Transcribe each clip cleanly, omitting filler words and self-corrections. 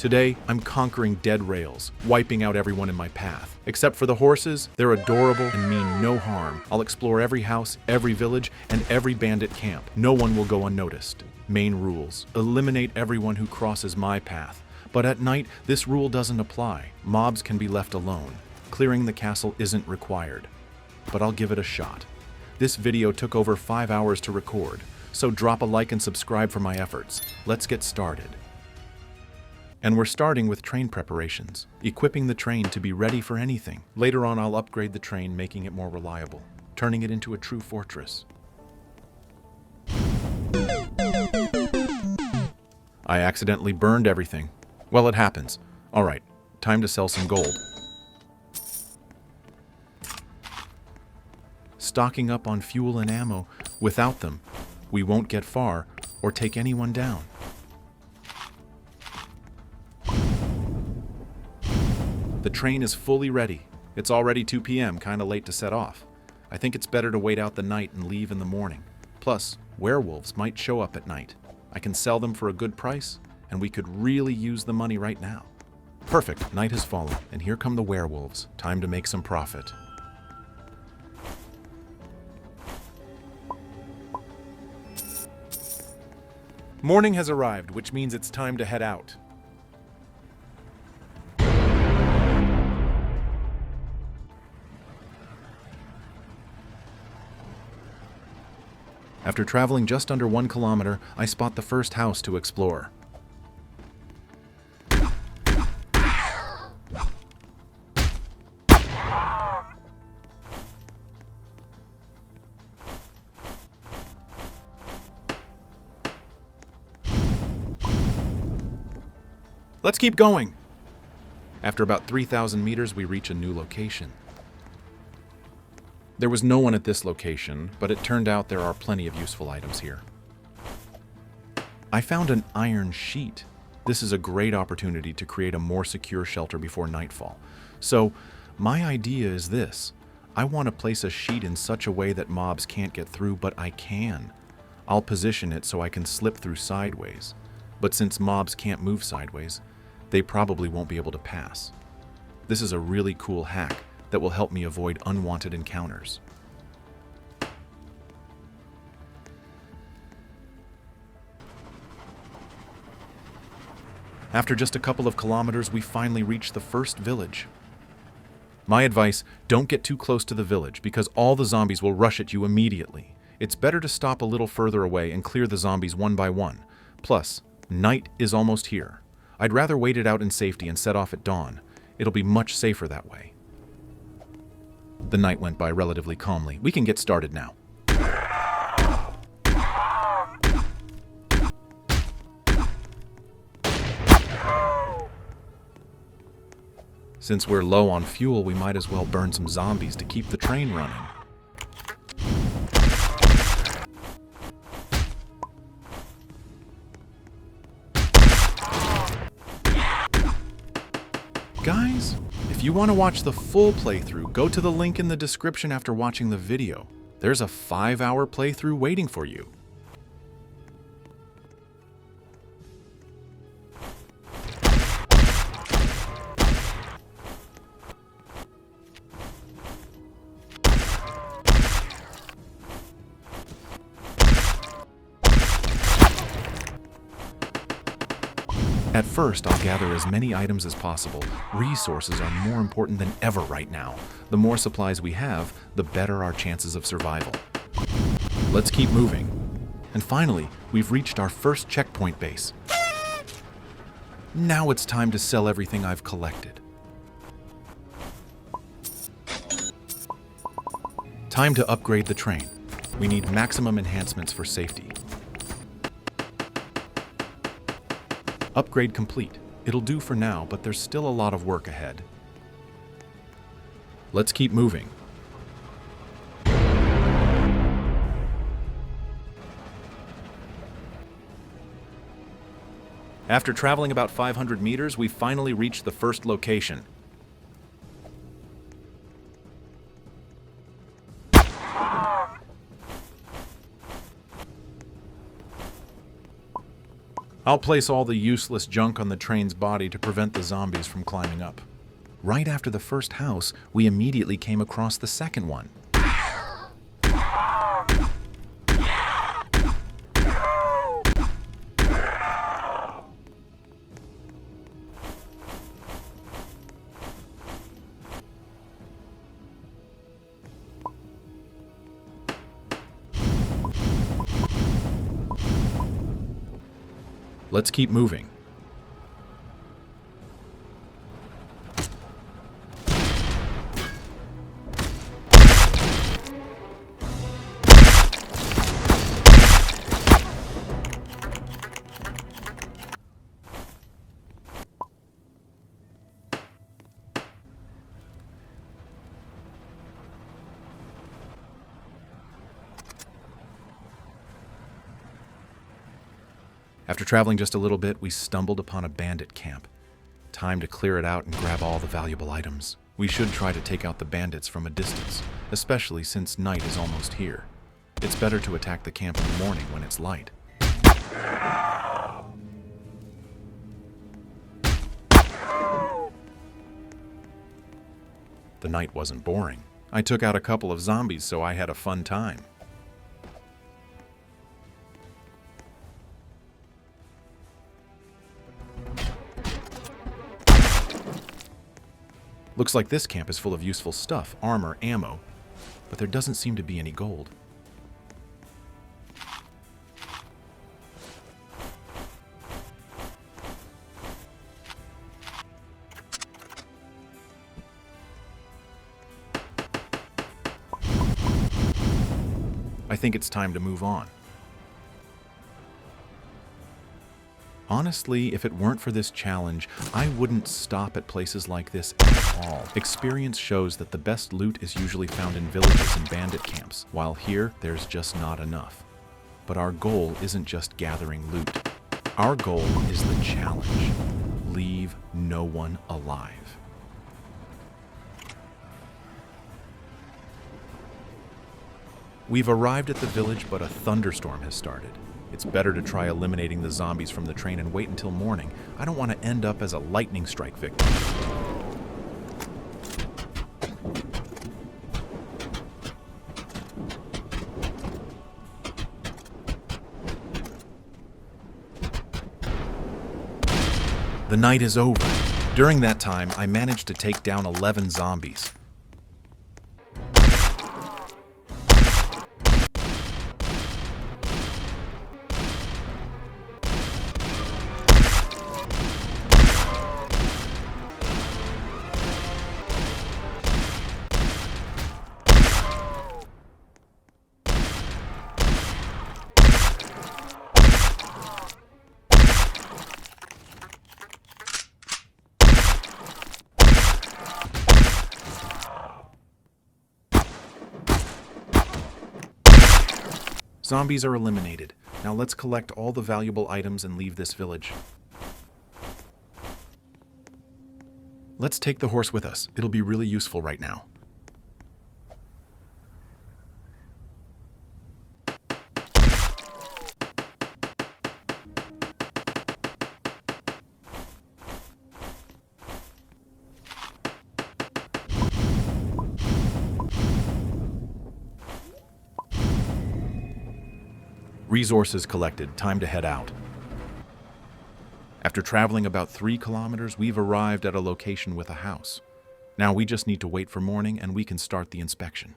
Today, I'm conquering Dead Rails, wiping out everyone in my path. Except for the horses, they're adorable and mean no harm. I'll explore every house, every village, and every bandit camp. No one will go unnoticed. Main rules: eliminate everyone who crosses my path. But at night, this rule doesn't apply. Mobs can be left alone. Clearing the castle isn't required. But I'll give it a shot. This video took over 5 hours to record, so drop a like and subscribe for my efforts. Let's get started. And we're starting with train preparations, equipping the train to be ready for anything. Later on, I'll upgrade the train, making it more reliable, turning it into a true fortress. I accidentally burned everything. Well, it happens. All right, time to sell some gold. Stocking up on fuel and ammo. Without them, we won't get far or take anyone down. The train is fully ready. It's already 2 p.m., kinda late to set off. I think it's better to wait out the night and leave in the morning. Plus, werewolves might show up at night. I can sell them for a good price, and we could really use the money right now. Perfect, night has fallen, and here come the werewolves. Time to make some profit. Morning has arrived, which means it's time to head out. After traveling just under 1 kilometer, I spot the first house to explore. Let's keep going! After about 3,000 meters, we reach a new location. There was no one at this location, but it turned out there are plenty of useful items here. I found an iron sheet. This is a great opportunity to create a more secure shelter before nightfall. So, my idea is this. I want to place a sheet in such a way that mobs can't get through, but I can. I'll position it so I can slip through sideways. But since mobs can't move sideways, they probably won't be able to pass. This is a really cool hack that will help me avoid unwanted encounters. After just a couple of kilometers, we finally reach the first village. My advice, don't get too close to the village because all the zombies will rush at you immediately. It's better to stop a little further away and clear the zombies one by one. Plus, night is almost here. I'd rather wait it out in safety and set off at dawn. It'll be much safer that way. The night went by relatively calmly. We can get started now. Since we're low on fuel, we might as well burn some zombies to keep the train running. Guys, if you want to watch the full playthrough, go to the link in the description after watching the video. There's a 5-hour playthrough waiting for you. At first, I'll gather as many items as possible. Resources are more important than ever right now. The more supplies we have, the better our chances of survival. Let's keep moving. And finally, we've reached our first checkpoint base. Now it's time to sell everything I've collected. Time to upgrade the train. We need maximum enhancements for safety. Upgrade complete. It'll do for now, but there's still a lot of work ahead. Let's keep moving. After traveling about 500 meters, we finally reached the first location. I'll place all the useless junk on the train's body to prevent the zombies from climbing up. Right after the first house, we immediately came across the second one. Let's keep moving. After traveling just a little bit, we stumbled upon a bandit camp. Time to clear it out and grab all the valuable items. We should try to take out the bandits from a distance, especially since night is almost here. It's better to attack the camp in the morning when it's light. The night wasn't boring. I took out a couple of zombies, so I had a fun time. Looks like this camp is full of useful stuff, armor, ammo, but there doesn't seem to be any gold. I think it's time to move on. Honestly, if it weren't for this challenge, I wouldn't stop at places like this at all. Experience shows that the best loot is usually found in villages and bandit camps, while here, there's just not enough. But our goal isn't just gathering loot. Our goal is the challenge. Leave no one alive. We've arrived at the village, but a thunderstorm has started. It's better to try eliminating the zombies from the train and wait until morning. I don't want to end up as a lightning strike victim. The night is over. During that time, I managed to take down 11 zombies. Zombies are eliminated. Now let's collect all the valuable items and leave this village. Let's take the horse with us. It'll be really useful right now. Resources collected, time to head out. After traveling about 3 kilometers, we've arrived at a location with a house. Now we just need to wait for morning and we can start the inspection.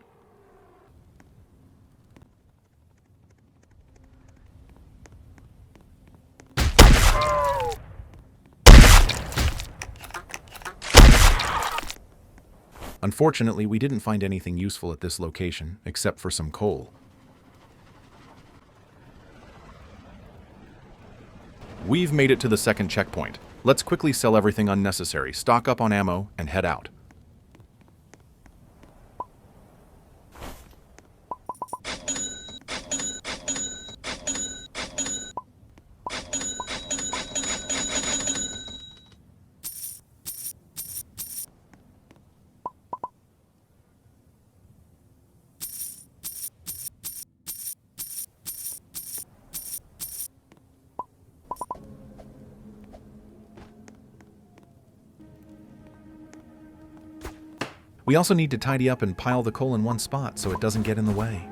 Unfortunately, we didn't find anything useful at this location, except for some coal. We've made it to the second checkpoint. Let's quickly sell everything unnecessary, stock up on ammo, and head out. We also need to tidy up and pile the coal in one spot so it doesn't get in the way.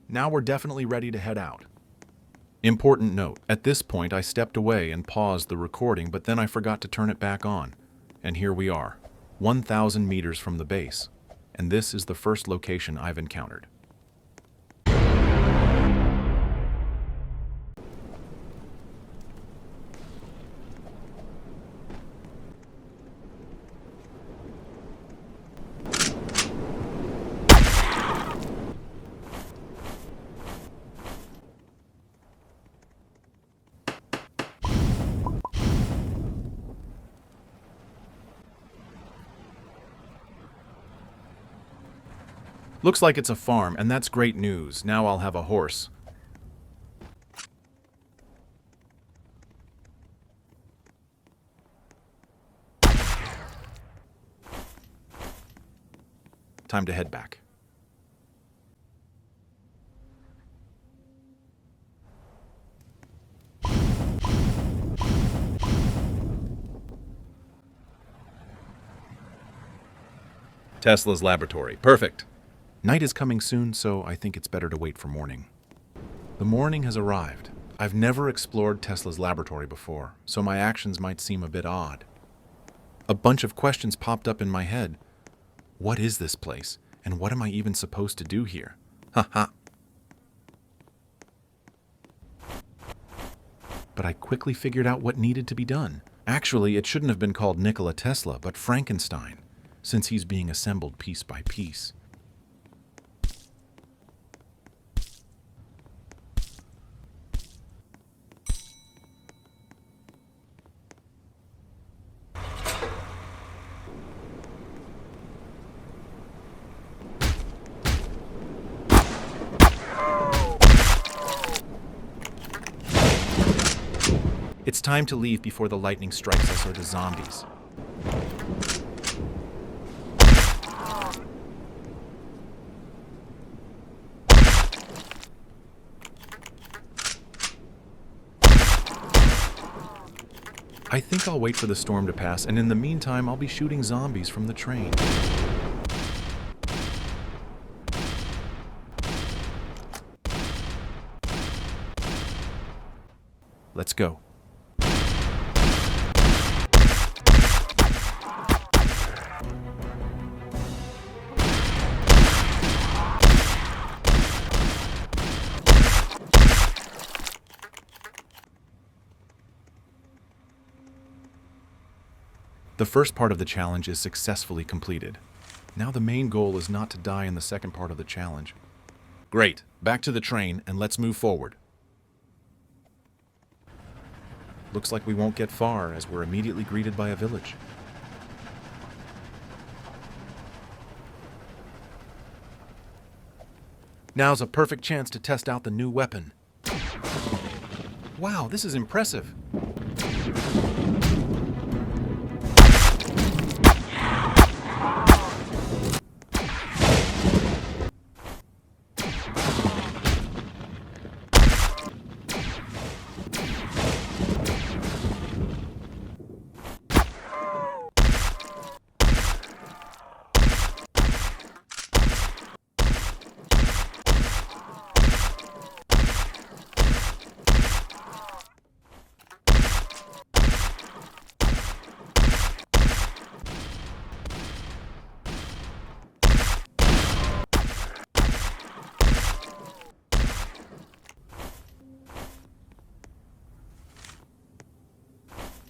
Now we're definitely ready to head out. Important note, at this point I stepped away and paused the recording, but then I forgot to turn it back on. And here we are, 1,000 meters from the base. And this is the first location I've encountered. Looks like it's a farm, and that's great news. Now I'll have a horse. Time to head back. Tesla's laboratory. Perfect. Night is coming soon, so I think it's better to wait for morning. The morning has arrived. I've never explored Tesla's laboratory before, so my actions might seem a bit odd. A bunch of questions popped up in my head. What is this place? And what am I even supposed to do here? Haha. But I quickly figured out what needed to be done. Actually, it shouldn't have been called Nikola Tesla, but Frankenstein, since he's being assembled piece by piece. It's time to leave before the lightning strikes us or the zombies. I think I'll wait for the storm to pass, and in the meantime, I'll be shooting zombies from the train. Let's go. The first part of the challenge is successfully completed. Now the main goal is not to die in the second part of the challenge. Great, back to the train and let's move forward. Looks like we won't get far as we're immediately greeted by a village. Now's a perfect chance to test out the new weapon. Wow, this is impressive.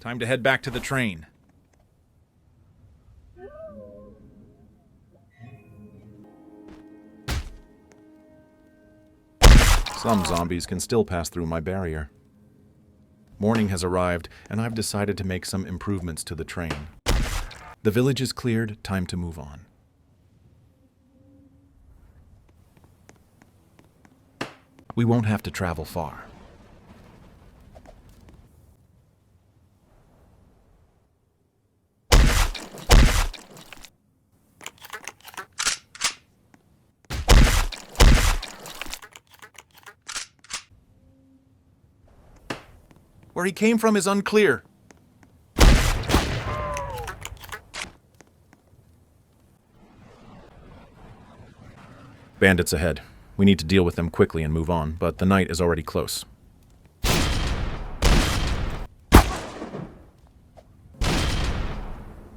Time to head back to the train. Some zombies can still pass through my barrier. Morning has arrived, and I've decided to make some improvements to the train. The village is cleared, time to move on. We won't have to travel far. Where he came from is unclear. Bandits ahead. We need to deal with them quickly and move on, but the night is already close.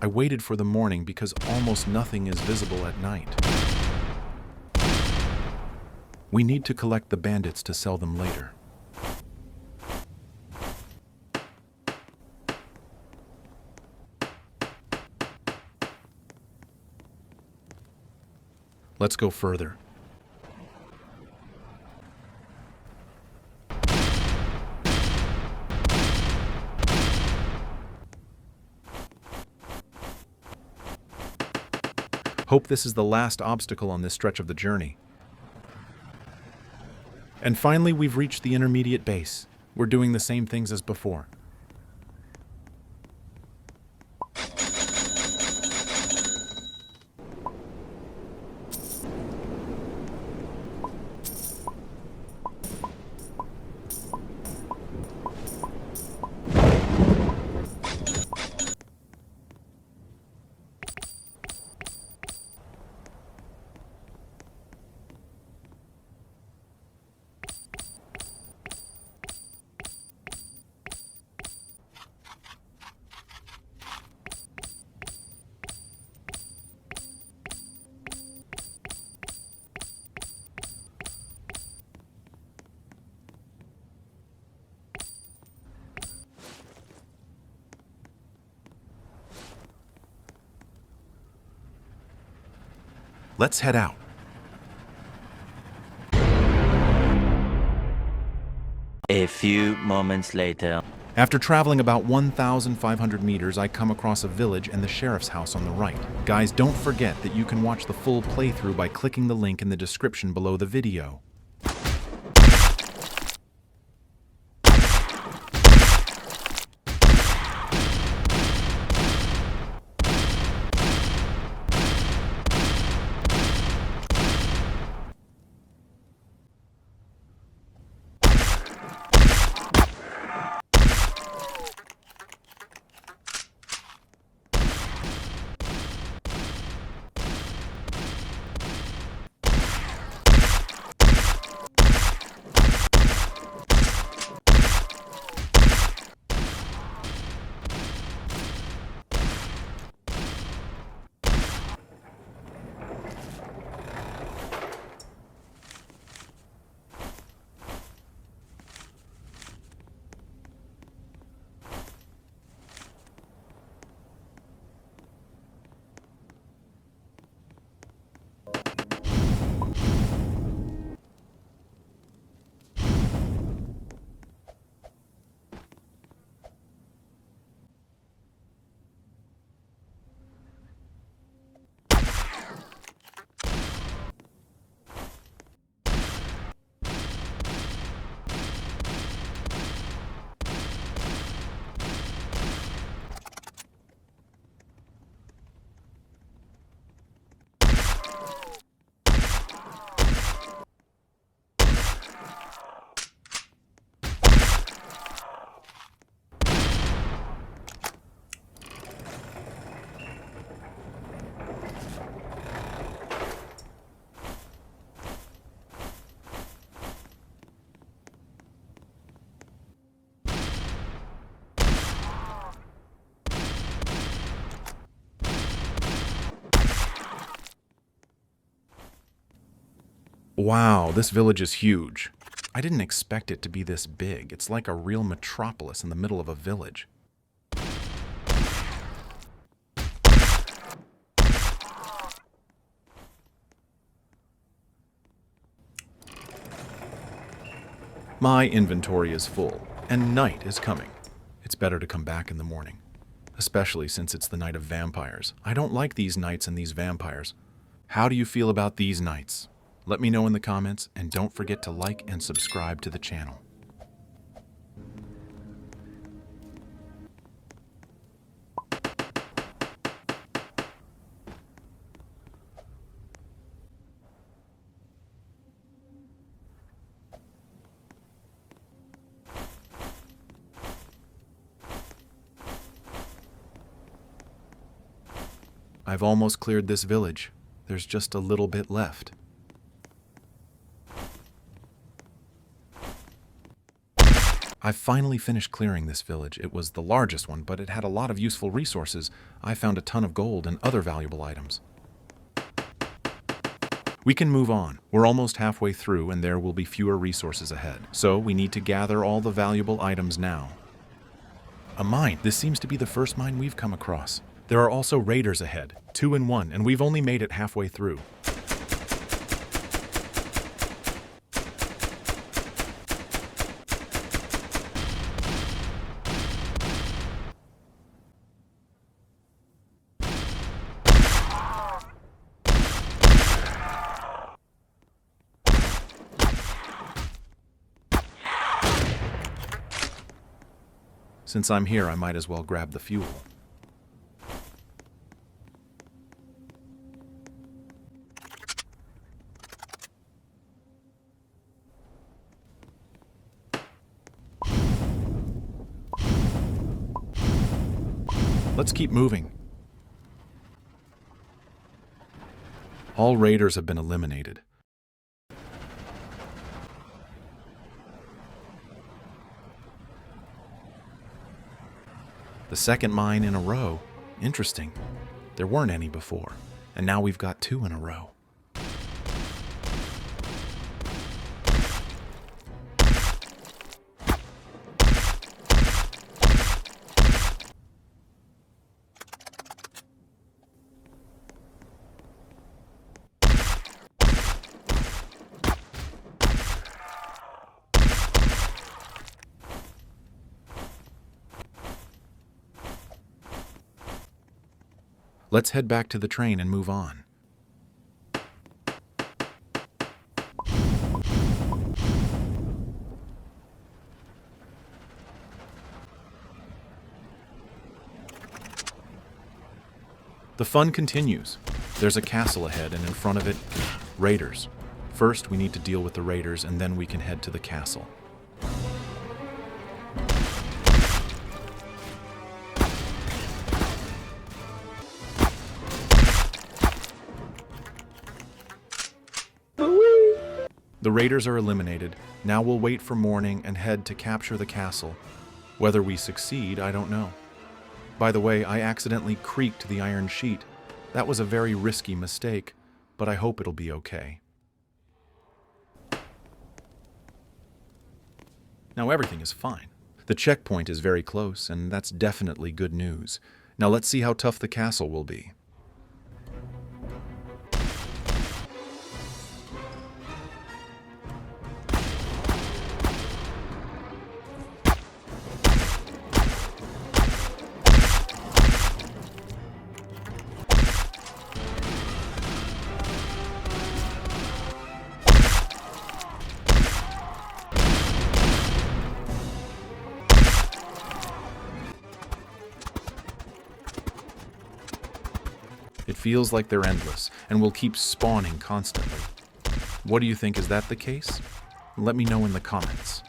I waited for the morning because almost nothing is visible at night. We need to collect the bandits to sell them later. Let's go further. Hope this is the last obstacle on this stretch of the journey. And finally, we've reached the intermediate base. We're doing the same things as before. Let's head out. A few moments later. After traveling about 1,500 meters, I come across a village and the sheriff's house on the right. Guys, don't forget that you can watch the full playthrough by clicking the link in the description below the video. Wow, this village is huge. I didn't expect it to be this big. It's like a real metropolis in the middle of a village. My inventory is full, and night is coming. It's better to come back in the morning, especially since it's the night of vampires. I don't like these nights and these vampires. How do you feel about these nights? Let me know in the comments, and don't forget to like and subscribe to the channel. I've almost cleared this village. There's just a little bit left. I've finally finished clearing this village. It was the largest one, but it had a lot of useful resources. I found a ton of gold and other valuable items. We can move on. We're almost halfway through and there will be fewer resources ahead. So we need to gather all the valuable items now. A mine. This seems to be the first mine we've come across. There are also raiders ahead, 2 in 1, and we've only made it halfway through. Since I'm here, I might as well grab the fuel. Let's keep moving. All raiders have been eliminated. The second mine in a row. Interesting. There weren't any before, and now we've got 2 in a row. Let's head back to the train and move on. The fun continues. There's a castle ahead and in front of it, raiders. First, we need to deal with the raiders and then we can head to the castle. The raiders are eliminated. Now we'll wait for morning and head to capture the castle. Whether we succeed, I don't know. By the way, I accidentally creaked the iron sheet. That was a very risky mistake, but I hope it'll be okay. Now everything is fine. The checkpoint is very close, and that's definitely good news. Now let's see how tough the castle will be. It feels like they're endless, and will keep spawning constantly. What do you think, is that the case? Let me know in the comments.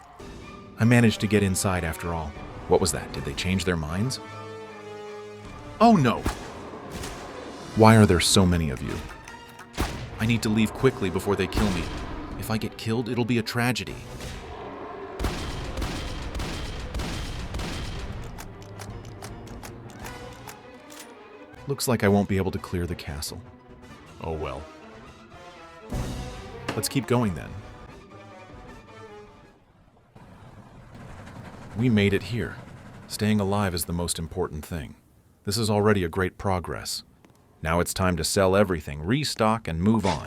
I managed to get inside after all. What was that? Did they change their minds? Oh no! Why are there so many of you? I need to leave quickly before they kill me. If I get killed, it'll be a tragedy. Looks like I won't be able to clear the castle. Oh well. Let's keep going then. We made it here. Staying alive is the most important thing. This is already a great progress. Now it's time to sell everything, restock, and move on.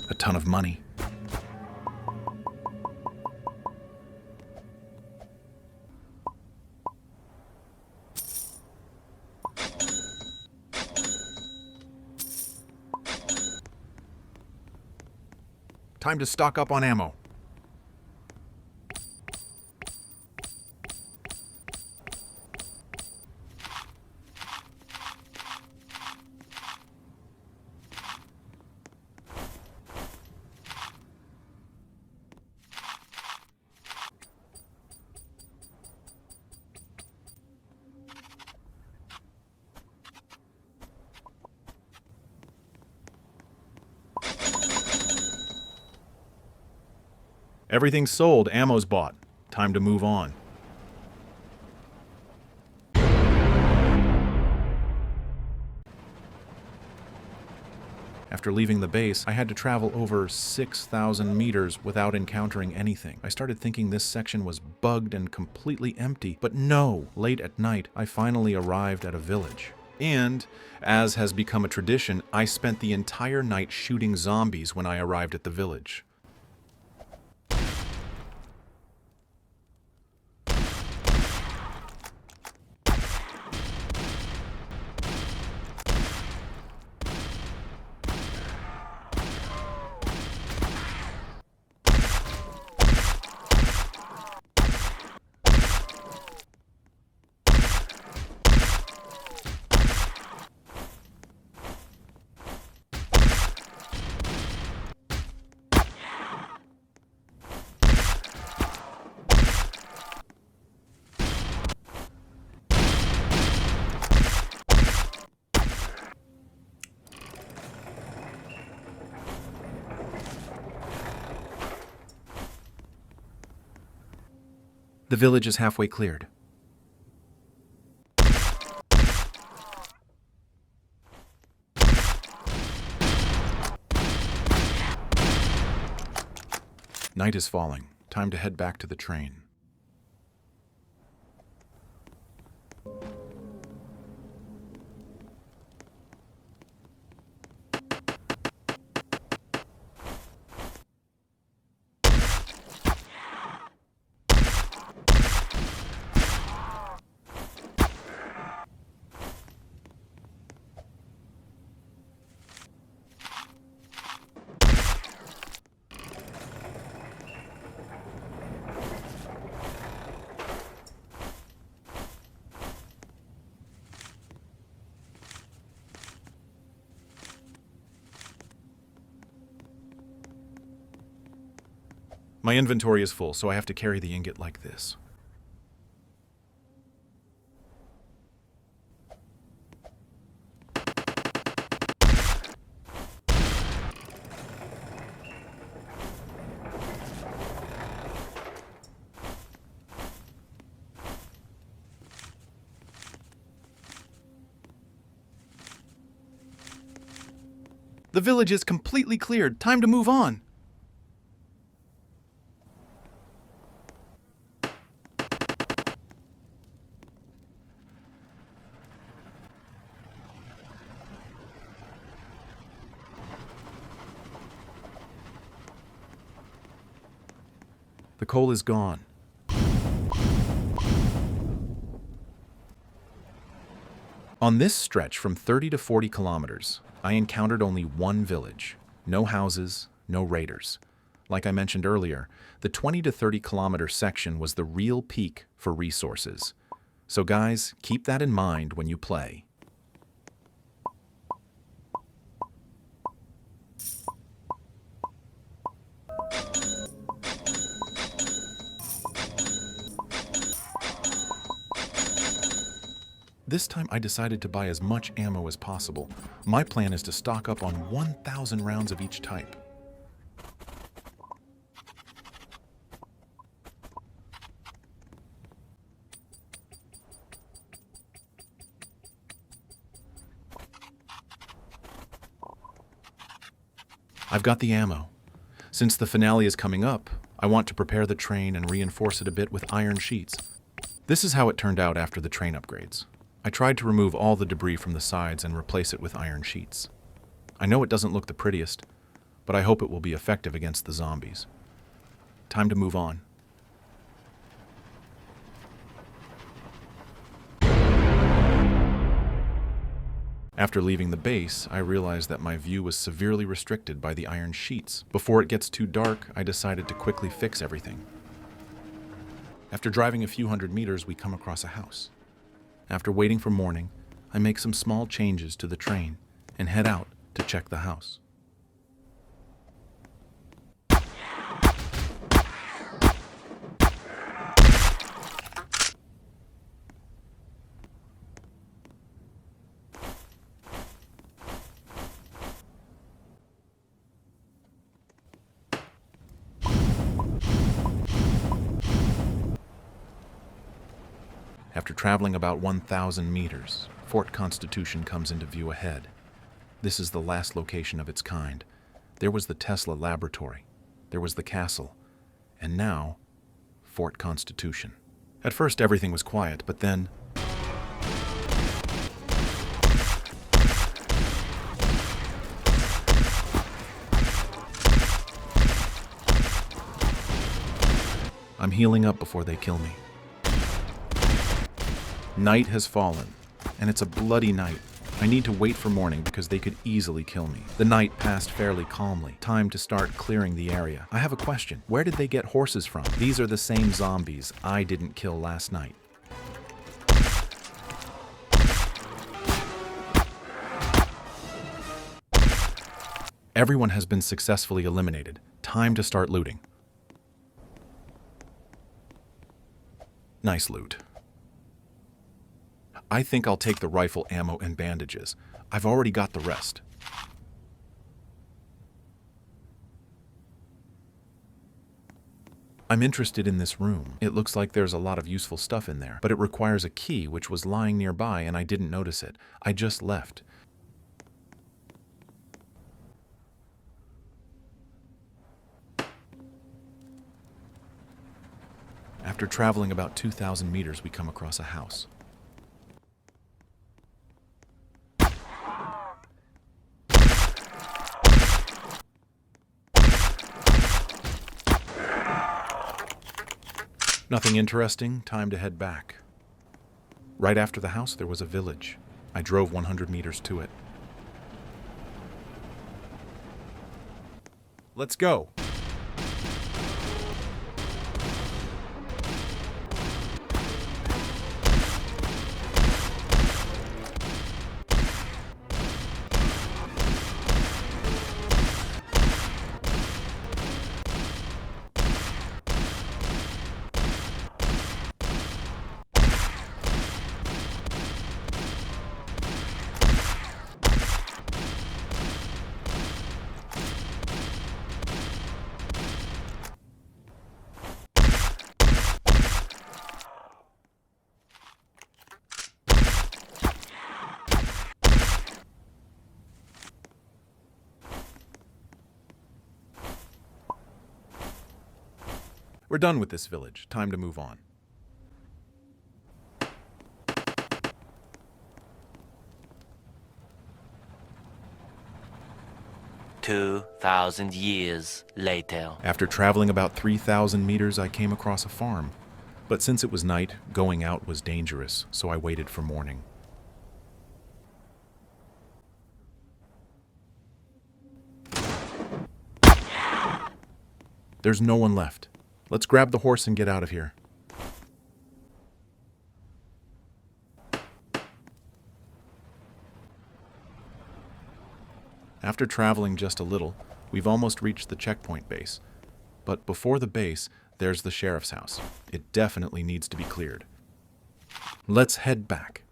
A ton of money. Time to stock up on ammo. Everything's sold, ammo's bought. Time to move on. After leaving the base, I had to travel over 6,000 meters without encountering anything. I started thinking this section was bugged and completely empty, but no! Late at night, I finally arrived at a village. And, as has become a tradition, I spent the entire night shooting zombies when I arrived at the village. The village is halfway cleared. Night is falling. Time to head back to the train. My inventory is full, so I have to carry the ingot like this. The village is completely cleared. Time to move on. The coal is gone. On this stretch from 30 to 40 kilometers, I encountered only one village. No houses, no raiders. Like I mentioned earlier, the 20 to 30 kilometer section was the real peak for resources. So guys, keep that in mind when you play. This time I decided to buy as much ammo as possible. My plan is to stock up on 1,000 rounds of each type. I've got the ammo. Since the finale is coming up, I want to prepare the train and reinforce it a bit with iron sheets. This is how it turned out after the train upgrades. I tried to remove all the debris from the sides and replace it with iron sheets. I know it doesn't look the prettiest, but I hope it will be effective against the zombies. Time to move on. After leaving the base, I realized that my view was severely restricted by the iron sheets. Before it gets too dark, I decided to quickly fix everything. After driving a few hundred meters, we come across a house. After waiting for morning, I make some small changes to the train and head out to check the house. After traveling about 1,000 meters, Fort Constitution comes into view ahead. This is the last location of its kind. There was the Tesla laboratory, there was the castle, and now, Fort Constitution. At first everything was quiet, but then... I'm healing up before they kill me. Night has fallen, and it's a bloody night. I need to wait for morning because they could easily kill me. The night passed fairly calmly. Time to start clearing the area. I have a question. Where did they get horses from? These are the same zombies I didn't kill last night. Everyone has been successfully eliminated. Time to start looting. Nice loot. I think I'll take the rifle ammo and bandages. I've already got the rest. I'm interested in this room. It looks like there's a lot of useful stuff in there, but it requires a key which was lying nearby and I didn't notice it. I just left. After traveling about 2,000 meters, we come across a house. Nothing interesting, time to head back. Right after the house, there was a village. I drove 100 meters to it. Let's go. We're done with this village. Time to move on. "2,000 years later." After traveling about 3,000 meters, I came across a farm. But since it was night, going out was dangerous, so I waited for morning. There's no one left. Let's grab the horse and get out of here. After traveling just a little, we've almost reached the checkpoint base. But before the base, there's the sheriff's house. It definitely needs to be cleared. Let's head back.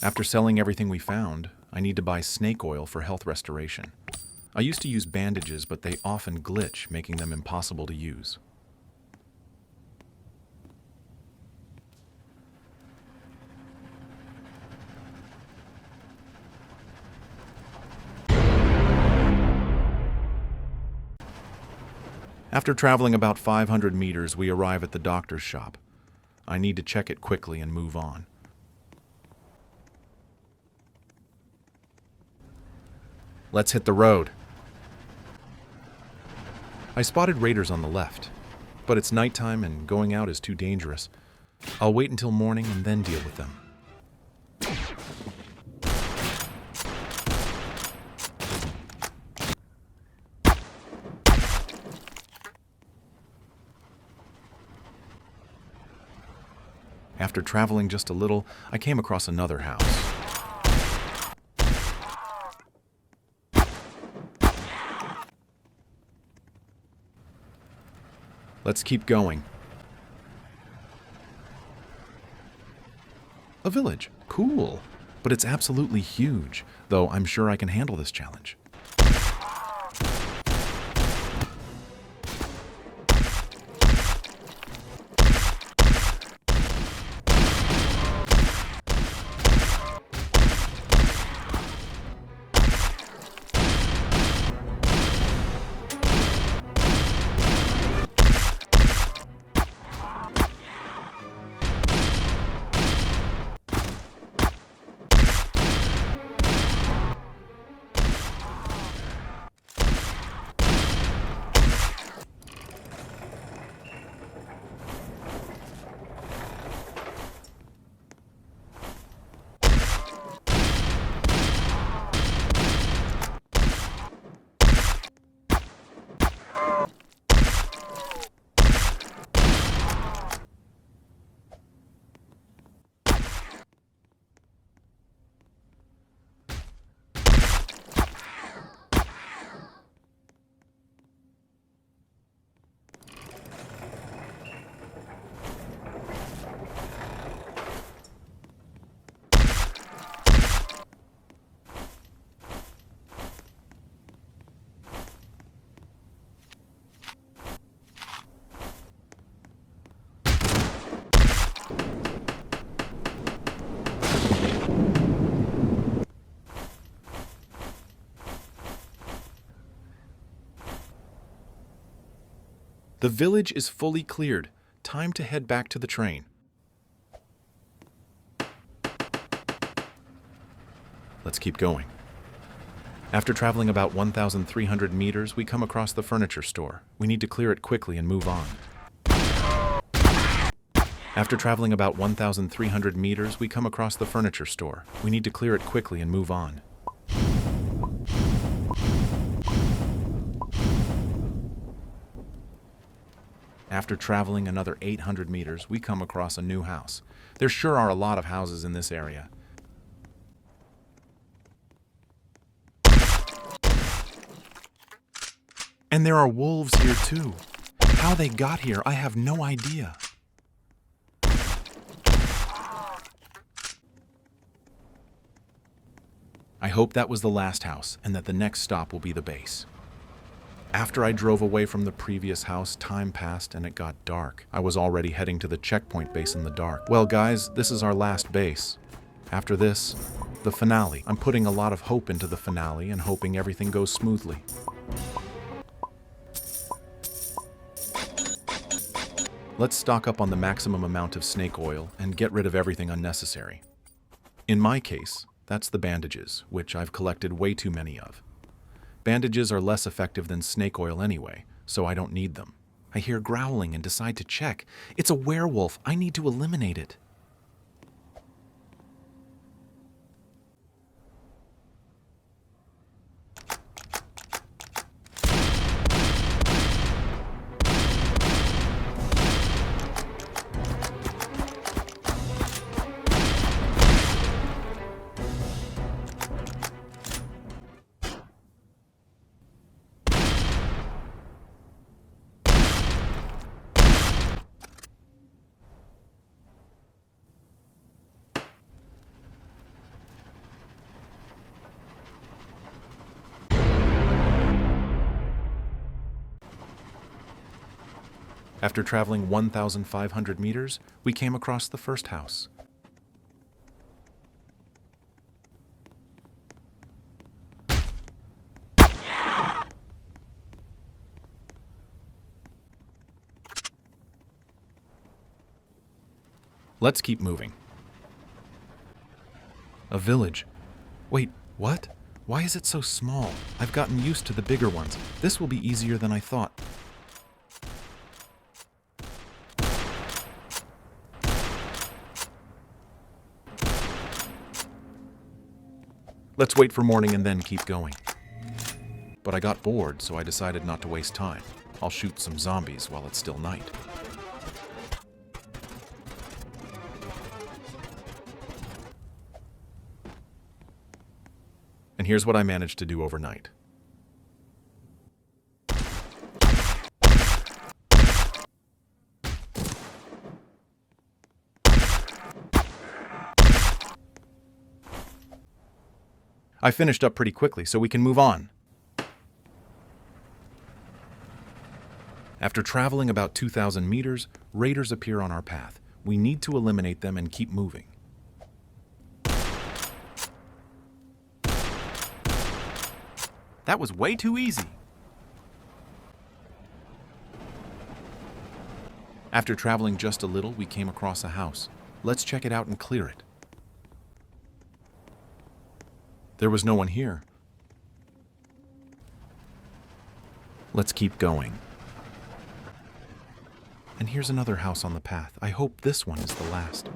After selling everything we found, I need to buy snake oil for health restoration. I used to use bandages, but they often glitch, making them impossible to use. After traveling about 500 meters, we arrive at the doctor's shop. I need to check it quickly and move on. Let's hit the road. I spotted raiders on the left, but it's nighttime and going out is too dangerous. I'll wait until morning and then deal with them. After traveling just a little, I came across another house. Let's keep going. A village. Cool. but it's absolutely huge, though I'm sure I can handle this challenge. The village is fully cleared. Time to head back to the train. Let's keep going. After traveling about 1,300 meters, we come across the furniture store. We need to clear it quickly and move on. After traveling about 1,300 meters, we come across the furniture store. We need to clear it quickly and move on. After traveling another 800 meters, we come across a new house. There sure are a lot of houses in this area. And there are wolves here too. How they got here, I have no idea. I hope that was the last house and that the next stop will be the base. After I drove away from the previous house, time passed and it got dark. I was already heading to the checkpoint base in the dark. Well, guys, this is our last base. After this, the finale. I'm putting a lot of hope into the finale and hoping everything goes smoothly. Let's stock up on the maximum amount of snake oil and get rid of everything unnecessary. In my case, that's the bandages, which I've collected way too many of. Bandages are less effective than snake oil anyway, so I don't need them. I hear growling and decide to check. It's a werewolf. I need to eliminate it. After traveling 1,500 meters, we came across the first house. Let's keep moving. A village. Wait, what? Why is it so small? I've gotten used to the bigger ones. This will be easier than I thought. Let's wait for morning and then keep going. But I got bored, so I decided not to waste time. I'll shoot some zombies while it's still night. And here's what I managed to do overnight. I finished up pretty quickly, so we can move on. After traveling about 2,000 meters, raiders appear on our path. We need to eliminate them and keep moving. That was way too easy. After traveling just a little, we came across a house. Let's check it out and clear it. There was no one here. Let's keep going. And here's another house on the path. I hope this one is the last.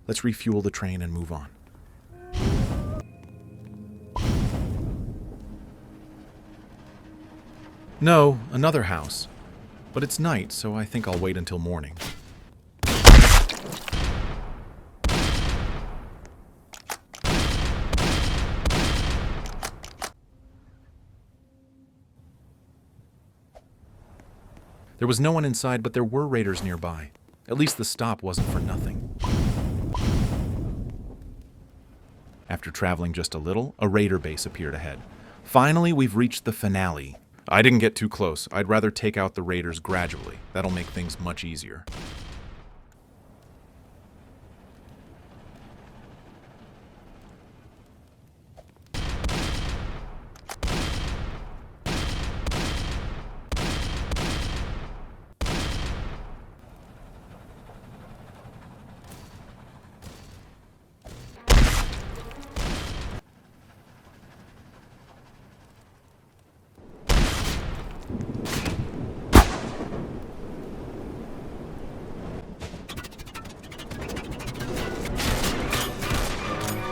Let's refuel the train and move on. No, another house. But it's night, so I think I'll wait until morning. There was no one inside, but there were raiders nearby. At least the stop wasn't for nothing. After traveling just a little, a raider base appeared ahead. Finally, we've reached the finale. I didn't get too close. I'd rather take out the raiders gradually. That'll make things much easier.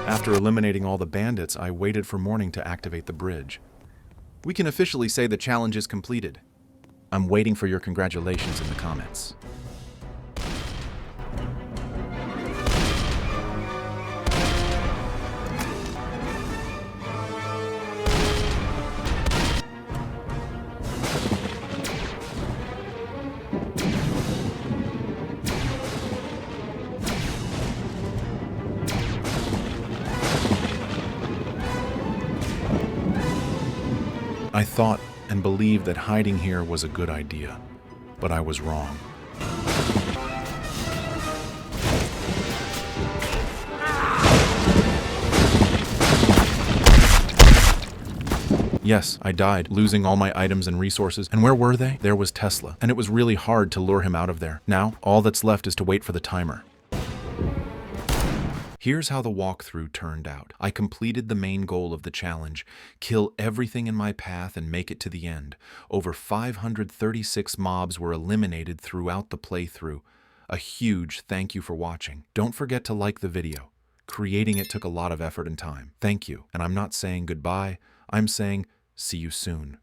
After eliminating all the bandits, I waited for morning to activate the bridge. We can officially say the challenge is completed. I'm waiting for your congratulations in the comments. I thought and believed that hiding here was a good idea, but I was wrong. Yes, I died, losing all my items and resources. And where were they? There was Tesla, and it was really hard to lure him out of there. Now, all that's left is to wait for the timer. Here's how the walkthrough turned out. I completed the main goal of the challenge, kill everything in my path and make it to the end. Over 536 mobs were eliminated throughout the playthrough. A huge thank you for watching. Don't forget to like the video. Creating it took a lot of effort and time. Thank you, and I'm not saying goodbye, I'm saying see you soon.